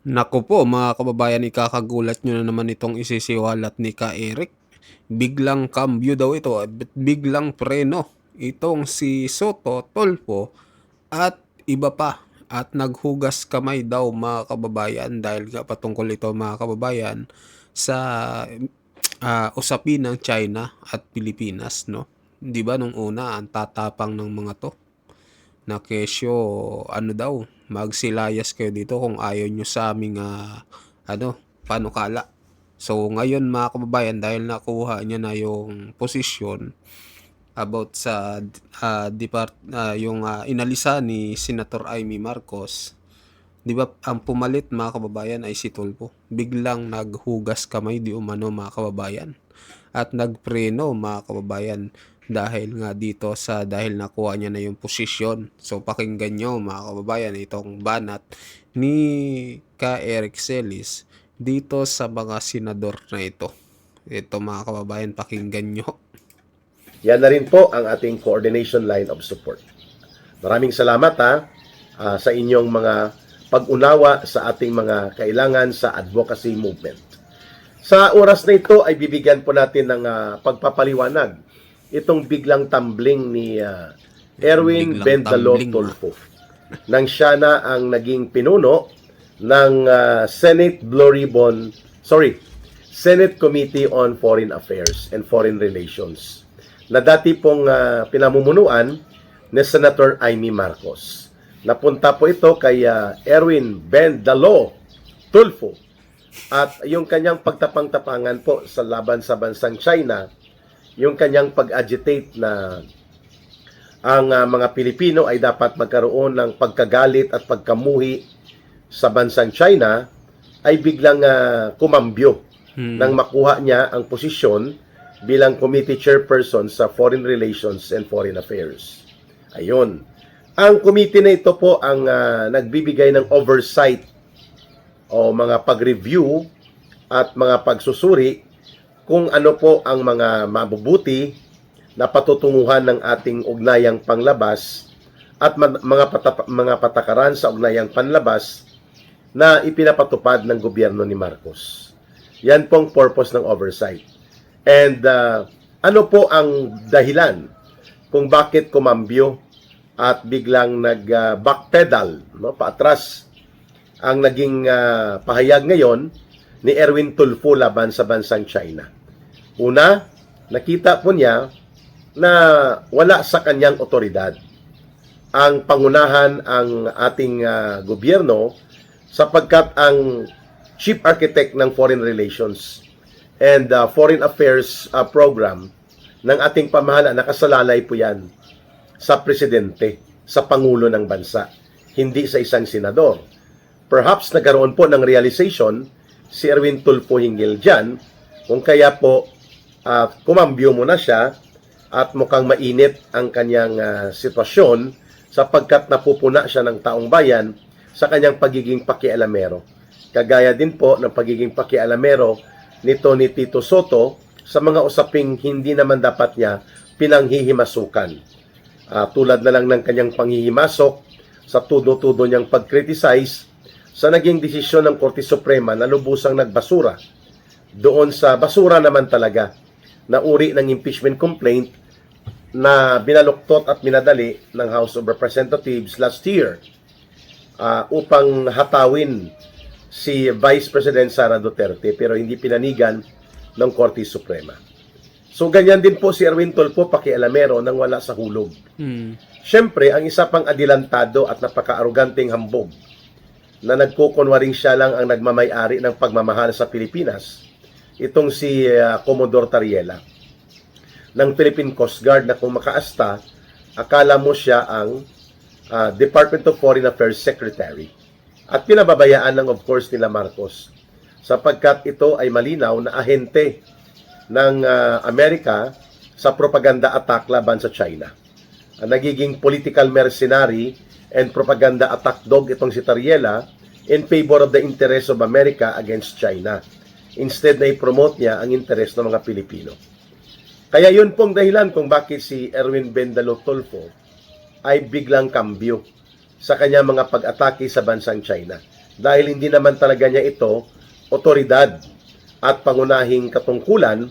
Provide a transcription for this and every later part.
Naku po mga kababayan, ikakagulat nyo na naman itong isisiwalat ni Ka Eric. Biglang cambio daw ito at biglang preno itong si Soto, Tolpo at iba pa. At naghugas kamay daw mga kababayan dahil nga patungkol ito mga kababayan sa usapin ng China at Pilipinas, no? 'Di ba nung una ang tatapang ng mga to na kesyo ano daw, magsilayas kayo dito kung ayaw nyo sa aming panukala. So ngayon mga kababayan, dahil nakuha niya na yung posisyon about sa yung inalisa ni Senator Amy Marcos, 'di ba ang pumalit mga kababayan ay si Tulfo. Biglang naghugas kamay di umano mga kababayan at nagpreno mga kababayan dahil nga dito sa dahil nakuha niya na yung posisyon. So pakinggan nyo mga kababayan itong banat ni Ka Eric Celis dito sa mga senador na ito. Ito mga kababayan, pakinggan nyo. Yan na rin po ang ating coordination line of support. Maraming salamat sa inyong mga pag-unawa sa ating mga kailangan sa advocacy movement. Sa oras na ito ay bibigyan po natin ng pagpapaliwanag itong biglang tumbling ni Erwin Bendalo Tulfo nang siya na ang naging pinuno ng Senate Committee on Foreign Affairs and Foreign Relations na dati pong pinamumunuan ni Senator Amy Marcos. Napunta po ito kay Erwin Bendalo Tulfo at yung kanyang pagtapang-tapangan po sa laban sa bansang China, yung kanyang pag-agitate na ang mga Pilipino ay dapat magkaroon ng pagkagalit at pagkamuhi sa bansang China ay biglang kumambyo nang makuha niya ang posisyon bilang committee chairperson sa Foreign Relations and Foreign Affairs. Ayun. Ang committee na ito po ang nagbibigay ng oversight o mga pag-review at mga pagsusuri kung ano po ang mga mabubuti na patutunguhan ng ating ugnayang panglabas at mga patakaran sa ugnayang panlabas na ipinapatupad ng gobyerno ni Marcos. Yan pong purpose ng oversight. And ano po ang dahilan kung bakit kumambyo at biglang nag-backpedal, paatras ang naging pahayag ngayon ni Erwin Tulfo laban sa bansang China? Una, nakita po niya na wala sa kanyang otoridad ang pangunahan ang ating gobyerno sapagkat ang chief architect ng Foreign Relations and Foreign Affairs program ng ating pamahalaan, nakasalalay po yan sa presidente, sa pangulo ng bansa, hindi sa isang senador. Perhaps nagkaroon po ng realization si Erwin Tulfo hinggil dyan, kung kaya po kumambyo muna siya at mukhang mainit ang kanyang sitwasyon sapagkat napupuna siya ng taong bayan sa kanyang pagiging pakialamero. Kagaya din po ng pagiging pakialamero nito ni Tito Soto sa mga usaping hindi naman dapat niya pinanghihimasukan. Tulad na lang ng kanyang panghihimasok sa tudo-tudo niyang pag-criticize sa naging desisyon ng Korte Suprema na lubusang nagbasura doon sa basura naman talaga na uri ng impeachment complaint na binaluktot at minadali ng House of Representatives last year upang hatawin si Vice President Sara Duterte pero hindi pinanigan ng Korte Suprema. So ganyan din po si Erwin Tulfo, pakialamero nang wala sa hulog. Siyempre, ang isa pang adilantado at napaka-aruganteng hambog na nagkukunwaring siya lang ang nagmamay-ari ng pagmamahal sa Pilipinas, itong si Commodore Tariela ng Philippine Coast Guard na kung makaasta, akala mo siya ang Department of Foreign Affairs Secretary. At pinababayaan lang of course nila Marcos sapagkat ito ay malinaw na ahente ng Amerika sa propaganda attack laban sa China. Nagiging political mercenary and propaganda attack dog itong si Tariela in favor of the interest of America against China. Instead na i-promote niya ang interest ng mga Pilipino. Kaya yun pong dahilan kung bakit si Erwin Bendalo Tulfo ay biglang kambyo sa kanyang mga pag-atake sa bansang China. dahil hindi naman talaga niya ito otoridad at pangunahing katungkulan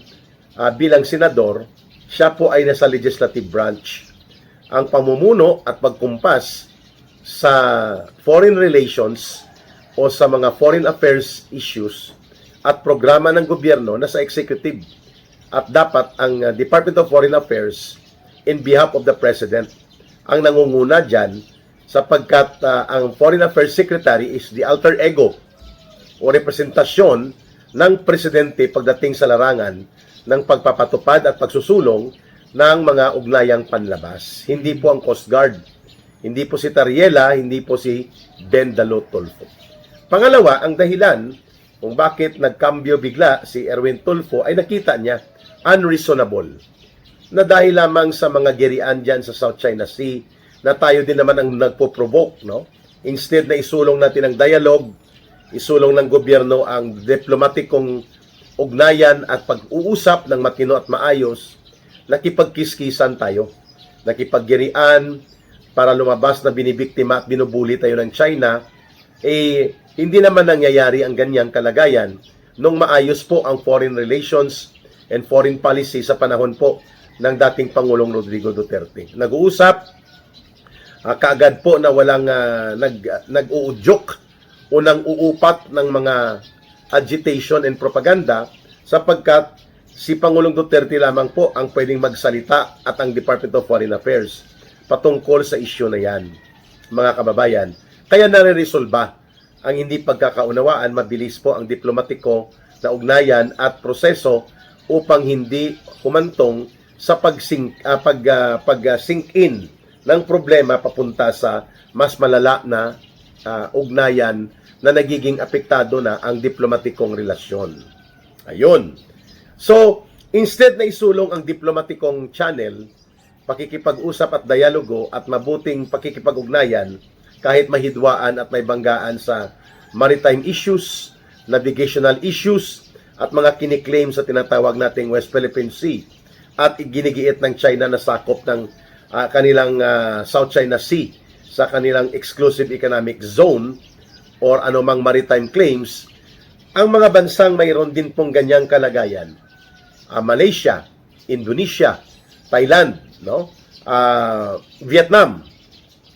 bilang senador. Siya po ay nasa legislative branch. Ang pamumuno at pagkumpas sa foreign relations o sa mga foreign affairs issues at programa ng gobyerno nasa executive. At dapat ang Department of Foreign Affairs in behalf of the President ang nangunguna dyan, sapagkat ang Foreign Affairs Secretary is the alter ego o representasyon ng Presidente pagdating sa larangan ng pagpapatupad at pagsusulong ng mga ugnayang panlabas. Hindi po ang Coast Guard, hindi po si Tariela, hindi po si Bendalo Tulfo. Pangalawa, ang dahilan kung bakit nagkambyo bigla si Erwin Tulfo ay nakita niya unreasonable na dahil lamang sa mga gerian dyan sa South China Sea na tayo din naman ang nagpo-provoke, no? Instead na isulong natin ang dialogue, isulong ng gobyerno ang diplomatikong ugnayan at pag-uusap ng matino at maayos, nakipagkiskisan tayo, nakipaggerian para lumabas na binibiktima at binubuli tayo ng China. Hindi naman nangyayari ang ganyang kalagayan nung maayos po ang foreign relations and foreign policy sa panahon po ng dating Pangulong Rodrigo Duterte. Nag-uusap, kaagad po na walang nag-uudyok o nang uupat ng mga agitation and propaganda, sapagkat si Pangulong Duterte lamang po ang pwedeng magsalita at ang Department of Foreign Affairs patungkol sa issue na yan, mga kababayan. Kaya nare-resolba ang hindi pagkakaunawaan, mabilis po ang diplomatiko na ugnayan at proseso upang hindi humantong sa pag-sink in ng problema papunta sa mas malala na ugnayan na nagiging apektado na ang diplomatikong relasyon. Ayun. So, instead na isulong ang diplomatikong channel, pakikipag-usap at dialogo at mabuting pakikipag-ugnayan kahit mahidwaan at may banggaan sa maritime issues, navigational issues, at mga kiniklaim sa tinatawag nating West Philippine Sea at ginigiit ng China na sakop ng kanilang South China Sea sa kanilang exclusive economic zone or anumang maritime claims. Ang mga bansang mayroon din pong ganyang kalagayan, Malaysia, Indonesia, Thailand, no? Vietnam,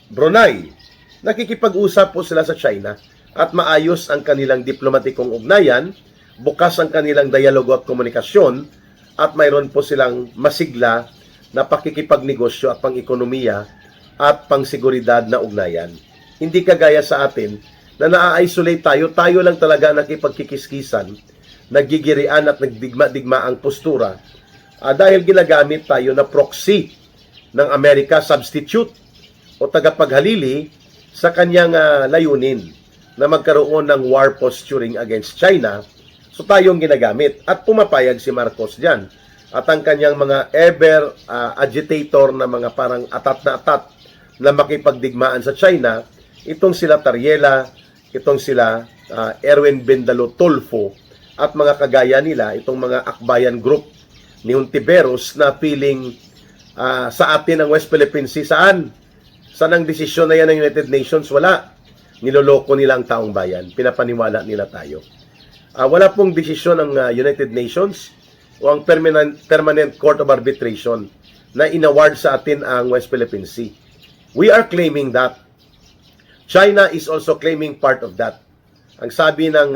Brunei, nakikipag-usap po sila sa China at maayos ang kanilang diplomatikong ugnayan, bukas ang kanilang dialogo at komunikasyon, at mayroon po silang masigla na pakikipagnegosyo at pang-ekonomiya at pang-seguridad na ugnayan. Hindi kagaya sa atin na na-isolate tayo lang talaga nakipagkikiskisan, nagigirian at nagdigma-digma ang postura dahil ginagamit tayo na proxy ng Amerika, substitute o tagapaghalili sa kanyang layunin na magkaroon ng war posturing against China. So tayong ginagamit at pumapayag si Marcos dyan. At ang kanyang mga ever agitator na mga parang atat na makipagdigmaan sa China, itong sila Tariela, itong sila Erwin Bendalo Tulfo, at mga kagaya nila, itong mga Akbayan Group ni Hontiveros na feeling sa atin ang West Philippine Sea. Saan? Saan ang desisyon na yan ng United Nations? Wala. Niloloko nila ang taong bayan. Pinapaniwala nila tayo. Wala pong desisyon ng United Nations o ang Permanent Court of Arbitration na inaward sa atin ang West Philippine Sea. We are claiming that. China is also claiming part of that. Ang sabi ng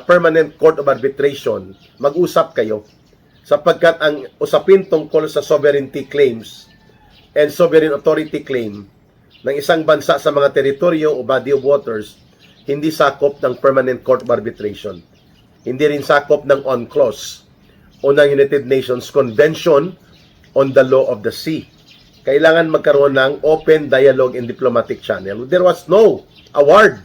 Permanent Court of Arbitration, mag-usap kayo sapagkat ang usapin tungkol sa sovereignty claims and sovereign authority claim ng isang bansa sa mga teritoryo o body of waters hindi sakop ng Permanent Court of Arbitration. Hindi rin sakop ng UNCLOS o ng United Nations Convention on the Law of the Sea. Kailangan magkaroon ng open dialogue and diplomatic channel. There was no award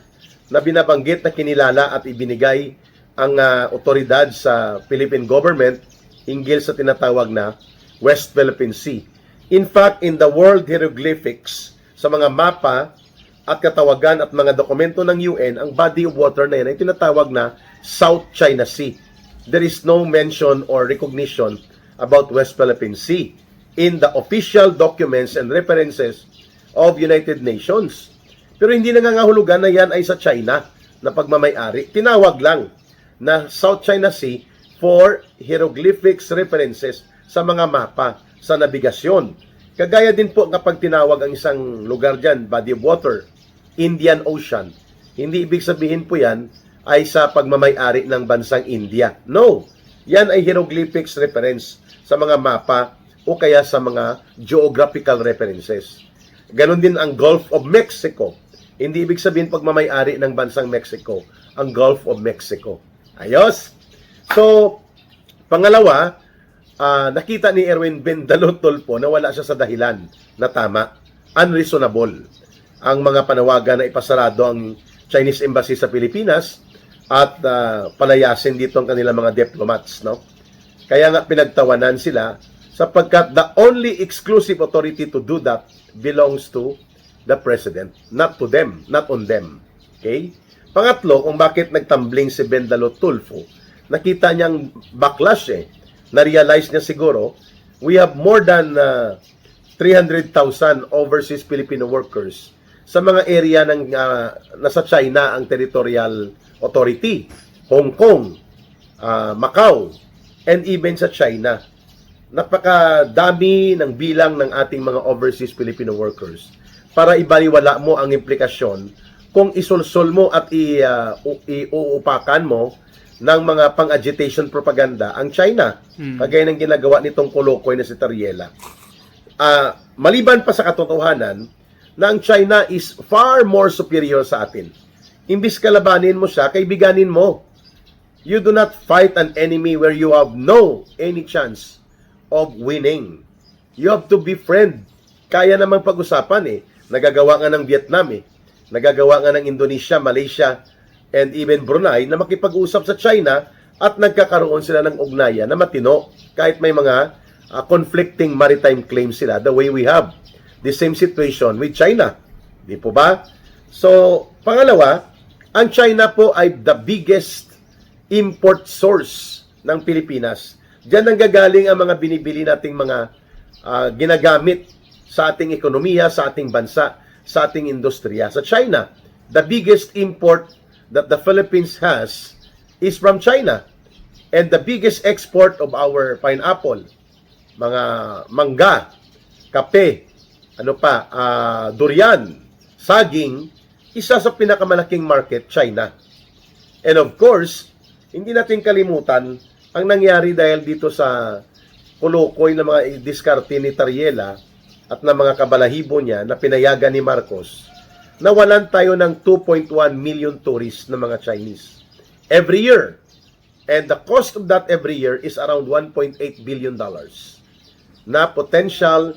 na binabanggit na kinilala at ibinigay ang otoridad sa Philippine government hinggil sa tinatawag na West Philippine Sea. In fact, in the world hieroglyphics, sa mga mapa at katawagan at mga dokumento ng UN, ang body of water na yan ay tinatawag na South China Sea. There is no mention or recognition about West Philippine Sea in the official documents and references of United Nations. Pero hindi nangangahulugan na yan ay sa China na pagmamayari. Tinawag lang na South China Sea for hieroglyphics references sa mga mapa, sa nabigasyon. Kagaya din po kapag tinawag ang isang lugar dyan, body of water, Indian Ocean. Hindi ibig sabihin po yan ay sa pagmamayari ng bansang India. No, yan ay hieroglyphics reference sa mga mapa o kaya sa mga geographical references. Ganon din ang Gulf of Mexico. Hindi ibig sabihin pagmamayari ng bansang Mexico, ang Gulf of Mexico. Ayos? So, pangalawa, nakita ni Erwin Bendalotolfo na wala siya sa dahilan na tama. Unreasonable ang mga panawagan na ipasarado ang Chinese Embassy sa Pilipinas at palayasin dito ang kanilang mga diplomats, no? Kaya nga pinagtawanan sila sapagkat the only exclusive authority to do that belongs to the President, not to them, not on them. Okay? Pangatlo, kung bakit nagtambling si Bendalotolfo, nakita niyang backlash na-realize niya siguro, we have more than 300,000 overseas Filipino workers sa mga area ng nasa China ang territorial authority, Hong Kong, Macau, and even sa China. Napakadami ng bilang ng ating mga overseas Filipino workers para ibaliwala mo ang implikasyon kung isulsol mo at iuupakan mo ng mga pang-agitation propaganda ang China. Kagaya ng ginagawa nitong kolokoy na si Tariela. Maliban pa sa katotohanan na ang China is far more superior sa atin. Imbis kalabanin mo siya, kaibiganin mo. You do not fight an enemy where you have any chance of winning. You have to befriend. Kaya namang pag-usapan Nagagawa nga ng Vietnam Nagagawa nga ng Indonesia, Malaysia, and even Brunei na makipag-usap sa China at nagkakaroon sila ng ugnayan na matino kahit may mga conflicting maritime claims sila the way we have the same situation with China. Di po ba? So, pangalawa, ang China po ay the biggest import source ng Pilipinas. Diyan ang gagaling ang mga binibili nating mga ginagamit sa ating ekonomiya, sa ating bansa, sa ating industriya. Sa China, the biggest import that the Philippines has is from China. And the biggest export of our pineapple, mga mangga, kape, durian, saging, isa sa pinakamalaking market, China. And of course, hindi natin kalimutan ang nangyari dahil dito sa kulukoy na mga diskarte ni Tariela at ng mga kabalahibo niya na pinayagan ni Marcos, nawalan tayo ng 2.1 million tourists na mga Chinese every year. And the cost of that every year is around $1.8 billion na potential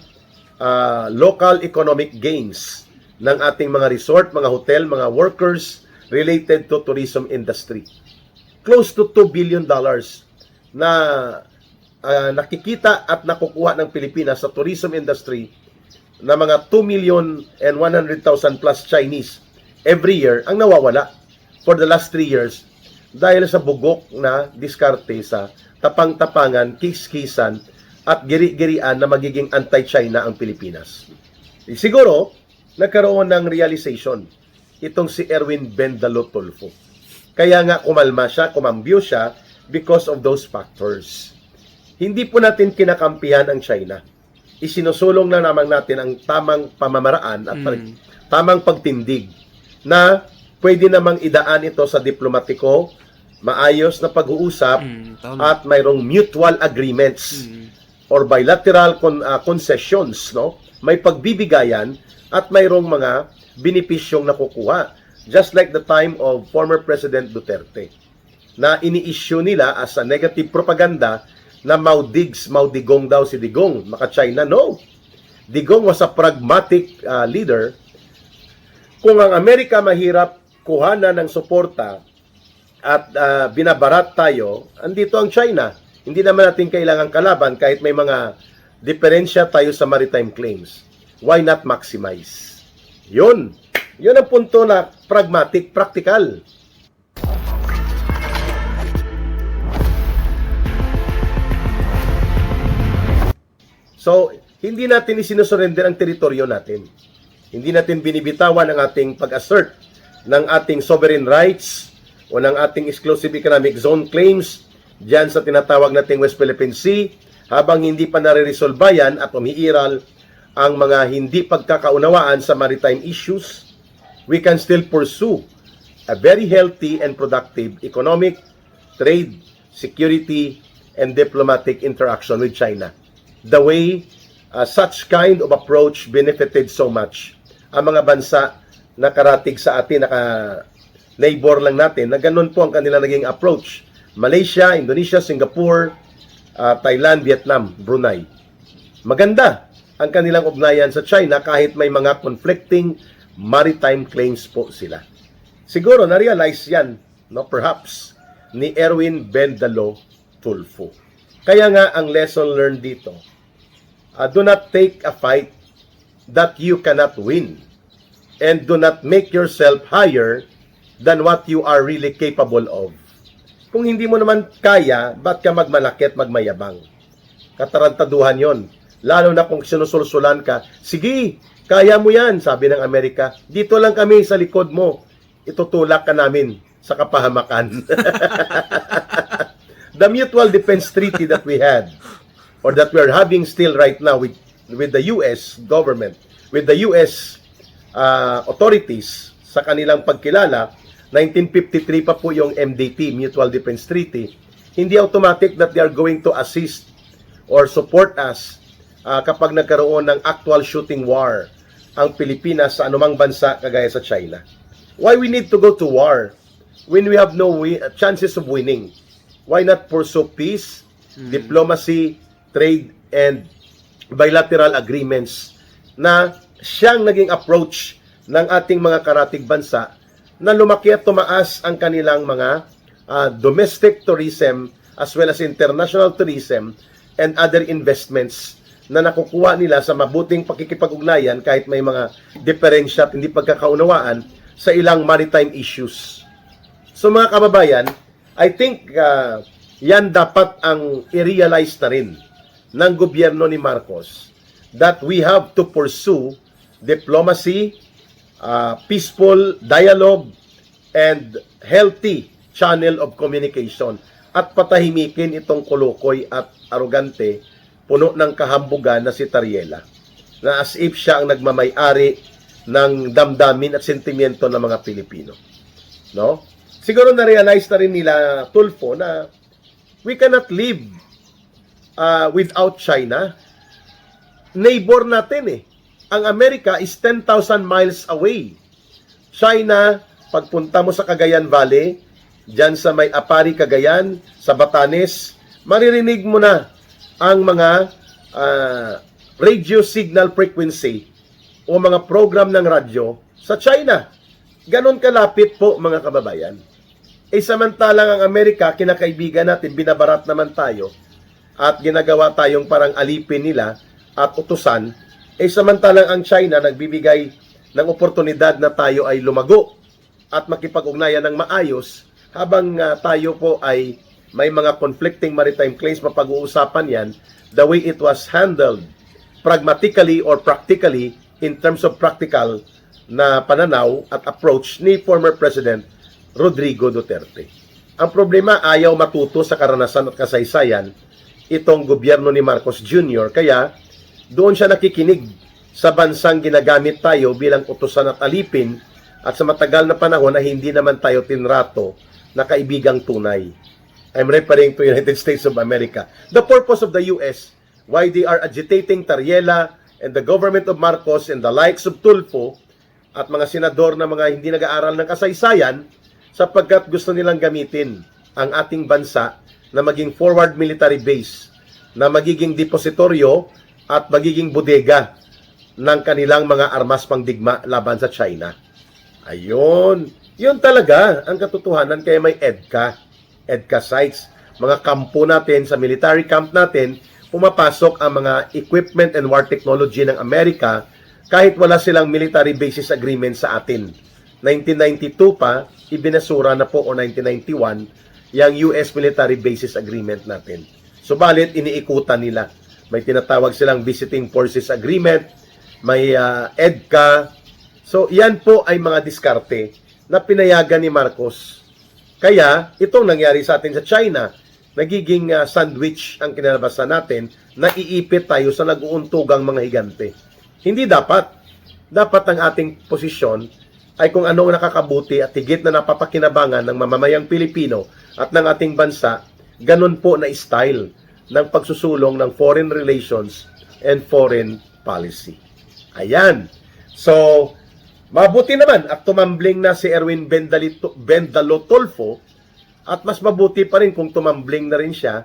local economic gains ng ating mga resort, mga hotel, mga workers related to tourism industry. Close to $2 billion na nakikita at nakukuha ng Pilipinas sa tourism industry na mga 2,100,000 plus Chinese every year ang nawawala for the last 3 years dahil sa bugok na diskarte sa tapang-tapangan, kis-kisan at giri-girian na magiging anti-China ang Pilipinas. Siguro, nagkaroon ng realization itong si Erwin Bendalotolfo. Kaya nga kumalma siya, kumambyo siya because of those factors. Hindi po natin kinakampihan ang China. Isinusulong na naman natin ang tamang pamamaraan at tamang pagtindig na pwede namang idaan ito sa diplomatiko, maayos na pag-uusap at mayroong mutual agreements or bilateral concessions, no? May pagbibigayan at mayroong mga benepisyong nakukuha. Just like the time of former President Duterte na ini-issue nila as a negative propaganda na Maudigong daw si Digong, maka-China. No. Digong was a pragmatic leader. Kung ang Amerika mahirap kuhanan ng suporta at binabarat tayo, andito ang China. Hindi naman natin kailangan kalaban kahit may mga diferensya tayo sa maritime claims. Why not maximize? Yun ang punto na pragmatic, practical. So, hindi natin isinusurrender ang teritoryo natin. Hindi natin binibitawan ang ating pag-assert ng ating sovereign rights o ng ating exclusive economic zone claims diyan sa tinatawag nating West Philippine Sea habang hindi pa nare-resolve yan at umiiral ang mga hindi pagkakaunawaan sa maritime issues. We can still pursue a very healthy and productive economic, trade, security, and diplomatic interaction with China. The way such kind of approach benefited so much ang mga bansa na karatig sa atin, neighbor lang natin, na ganun po ang kanilang naging approach. Malaysia, Indonesia, Singapore, Thailand, Vietnam, Brunei. Maganda ang kanilang ugnayan sa China kahit may mga conflicting maritime claims po sila. Siguro na-realize yan, no, perhaps, ni Erwin Bendalo Tulfo. Kaya nga ang lesson learned dito, do not take a fight that you cannot win. And do not make yourself higher than what you are really capable of. Kung hindi mo naman kaya, ba't ka magmalaki at magmayabang? Katarantaduhan yon. Lalo na kung sinusulsulan ka, sige, kaya mo yan, sabi ng Amerika. Dito lang kami sa likod mo. Itutulak ka namin sa kapahamakan. The Mutual Defense Treaty that we had, or that we are having still right now with the U.S. government, with the U.S. Authorities sa kanilang pagkilala, 1953 pa po yung MDT, Mutual Defense Treaty, hindi automatic that they are going to assist or support us kapag nagkaroon ng actual shooting war ang Pilipinas sa anumang bansa kagaya sa China. Why we need to go to war when we have no chances of winning? Why not pursue peace, diplomacy, trade, and bilateral agreements na siyang naging approach ng ating mga karatig bansa na lumaki at tumaas ang kanilang mga domestic tourism as well as international tourism and other investments na nakukuha nila sa mabuting pakikipag-ugnayan kahit may mga diferensya at hindi pagkakaunawaan sa ilang maritime issues. So mga kababayan, I think yan dapat ang i-realize na rin ng gobyerno ni Marcos, that we have to pursue diplomacy, peaceful dialogue, and healthy channel of communication at patahimikin itong kulukoy at arugante, puno ng kahambugan na si Tariela, na as if siya ang nagmamay-ari ng damdamin at sentimiento ng mga Pilipino. No? Siguro na-realize na rin nila, Tulfo, na we cannot live without China. Neighbor natin eh. Ang Amerika is 10,000 miles away. China, pagpunta mo sa Cagayan Valley, dyan sa may Apari, Cagayan, sa Batanes, maririnig mo na ang mga radio signal frequency o mga program ng radyo sa China. Ganon kalapit po, mga kababayan. Eh samantalang ang Amerika, kinakaibigan natin, binabarat naman tayo at ginagawa tayong parang alipin nila at utusan. Eh samantalang ang China nagbibigay ng oportunidad na tayo ay lumago at makipag-ugnayan ng maayos habang tayo po ay may mga conflicting maritime claims, mapag-uusapan yan the way it was handled pragmatically or practically in terms of practical na pananaw at approach ni former President Rodrigo Duterte. Ang problema, ayaw matuto sa karanasan at kasaysayan itong gobyerno ni Marcos Jr. Kaya doon siya nakikinig sa bansang ginagamit tayo bilang utusan at alipin at sa matagal na panahon na hindi naman tayo tinrato na kaibigang tunay. I'm referring to United States of America. The purpose of the U.S., why they are agitating Tariela and the government of Marcos and the likes of Tulfo at mga senador na mga hindi nag-aaral ng kasaysayan sapagkat gusto nilang gamitin ang ating bansa na maging forward military base, na magiging depositoryo at magiging bodega ng kanilang mga armas pangdigma laban sa China. Ayun. Yun talaga ang katotohanan, kaya may EDCA sites. Mga kampo natin, sa military camp natin, pumapasok ang mga equipment and war technology ng Amerika kahit wala silang military basis agreement sa atin. 1992 pa, ibinasura na po o 1991 yung US military basis agreement natin. Subalit, iniikutan nila. May tinatawag silang Visiting Forces Agreement, may EDCA, So, yan po ay mga diskarte na pinayagan ni Marcos. Kaya, itong nangyari sa atin sa China, nagiging sandwich ang kinalabasan natin na iipit tayo sa nag-uuntugang mga higante. Hindi dapat. Dapat ang ating posisyon ay kung ano ang nakakabuti at higit na napapakinabangan ng mamamayang Pilipino at ng ating bansa, ganun po na style ng pagsusulong ng foreign relations and foreign policy. Ayan. So, mabuti naman at tumambling na si Erwin Bendalo-Tolfo at mas mabuti pa rin kung tumambling na rin siya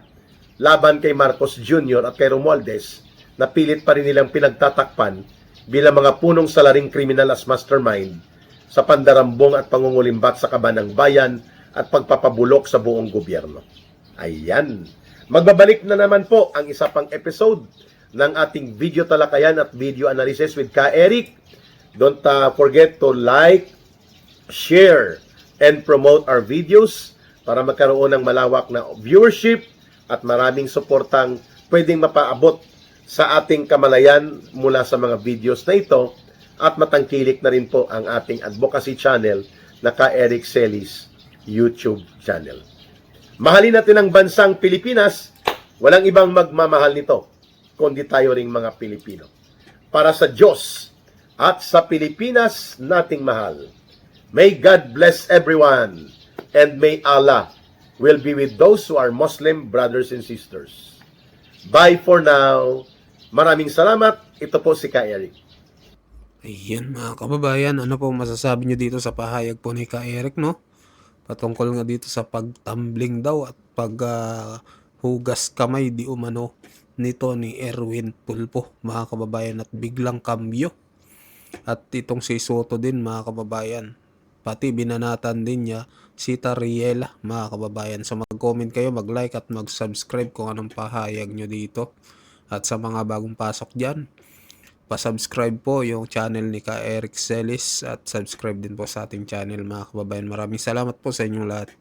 laban kay Marcos Jr. at kay Romualdez na pilit pa rin nilang pinagtatakpan bilang mga punong salaring kriminal as mastermind sa pandarambong at pangungulimbat sa kaban ng bayan at pagpapabulok sa buong gobyerno. Ayan. Magbabalik na naman po ang isa pang episode ng ating video talakayan at video analysis with Ka Eric. Don't forget to like, share, and promote our videos para magkaroon ng malawak na viewership at maraming suportang pwedeng mapaabot sa ating kamalayan mula sa mga videos na ito at matangkilik na rin po ang ating advocacy channel na Ka Eric Celis YouTube channel. Mahalin natin ang bansang Pilipinas, walang ibang magmamahal nito kundi tayo ring mga Pilipino. Para sa Diyos at sa Pilipinas nating mahal. May God bless everyone and may Allah will be with those who are Muslim brothers and sisters. Bye for now. Maraming salamat. Ito po si Ka Eric. Ayan mga kababayan, ano po masasabi nyo dito sa pahayag po ni Ka Eric, no? Patungkol nga dito sa pagtumbling daw at paghugas kamay di umano nito ni Erwin Tulfo, mga kababayan, at biglang kambyo. At itong si Soto din, mga kababayan, pati binanatan din niya si Tariela, mga kababayan. So mag-comment kayo, mag-like at mag-subscribe kung anong pahayag nyo dito. At sa mga bagong pasok dyan, pa-subscribe po yung channel ni Ka Eric Celis at subscribe din po sa ating channel, mga kababayan. Maraming salamat po sa inyong lahat.